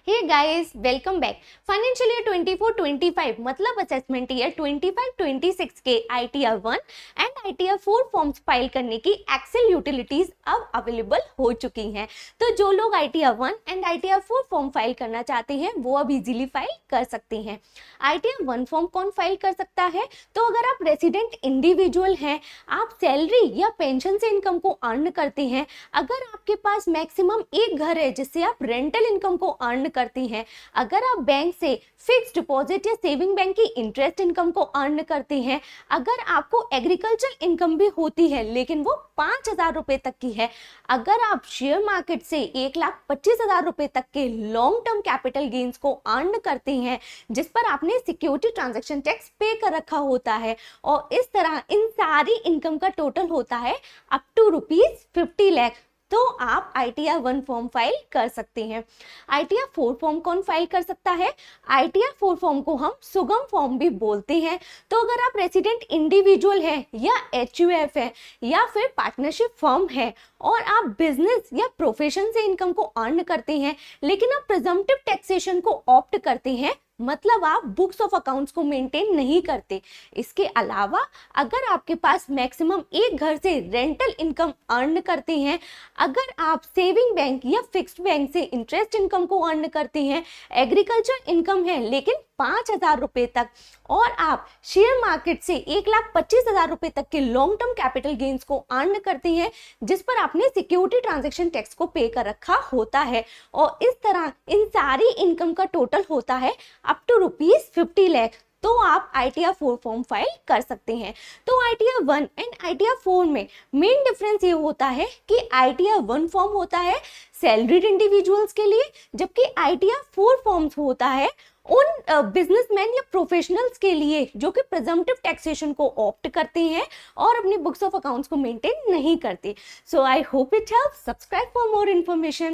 हे guys, welcome back. Financial year 24-25 मतलब assessment year 25-26 के ITR 1 and ITR 4 forms file करने की एक्सेल यूटिलिटीज अब अवेलेबल हो चुकी हैं। तो जो लोग ITR 1 and ITR 4 form file करना चाहते हैं वो अब इजीली फाइल कर सकते हैं। आईटीआर 1 फॉर्म कौन फाइल कर सकता है? तो अगर आप रेसिडेंट इंडिविजुअल हैं, आप सैलरी या पेंशन से इनकम को अर्न करते हैं, अगर आपके पास मैक्सिमम एक घर है जिससे आप रेंटल इनकम को अर्न करती हैं, अगर आप बैंक से फिक्स डिपॉजिट या सेविंग बैंक की इंटरेस्ट इनकम को अर्न करते हैं, अगर आपको एग्रीकल्चर इनकम भी होती है लेकिन वो 5,000 रुपए तक की है, अगर आप शेयर मार्केट से 1,25,000 रुपए तक के लॉन्ग टर्म कैपिटल गेन्स को अर्न करते हैं जिस पर आपने सिक्योरिटी ट्रांजैक्शन टैक्स पे कर रखा होता है, और इस तरह इन सारी इनकम का टोटल होता है अप टू ₹50 लाख, तो आप आईटीआर 1 फॉर्म फाइल कर सकते हैं। आईटीआर 4 फॉर्म कौन फाइल कर सकता है? आईटीआर 4 फॉर्म को हम सुगम फॉर्म भी बोलते हैं। तो अगर आप रेसिडेंट इंडिविजुअल हैं या एचयूएफ है या फिर पार्टनरशिप फर्म है और आप बिजनेस या प्रोफेशन से इनकम को अर्न करते हैं लेकिन आप प्रिजम्पटिव टैक्सेशन को ऑप्ट करते हैं, मतलब आप बुक्स ऑफ अकाउंट्स को मेंटेन नहीं करते। इसके अलावा अगर आपके पास मैक्सिमम एक घर से रेंटल इनकम अर्न करते हैं, अगर आप सेविंग बैंक या फिक्स्ड बैंक से इंटरेस्ट इनकम को अर्न करते हैं, एग्रीकल्चर इनकम है लेकिन 5,000 रुपए तक, और आप शेयर मार्केट से 1,25,000 रुपए तक के लॉन्ग टर्म कैपिटल गेन्स को अर्न करते हैं जिस पर आपने सिक्योरिटी ट्रांजैक्शन टैक्स को पे कर रखा होता है, और इस तरह इन सारी इनकम का टोटल होता है अप टू ₹50 लाख, तो आप आईटीआर 4 फॉर्म फाइल कर सकते हैं। तो आईटीआर 1 एंड आईटीआर 4 में मेन डिफरेंस ये होता है कि आईटीआर 1 फॉर्म होता है सैलरीड इंडिविजुअल्स के लिए, जबकि आईटीआर 4 फॉर्म्स होता है उन बिजनेसमैन या प्रोफेशनल्स के लिए जो कि प्रिजम्पटिव टैक्सेशन को ऑप्ट करते हैं और अपनी बुक्स ऑफ अकाउंट्स को मेंटेन नहीं करते। So I hope it helps. Subscribe for more information.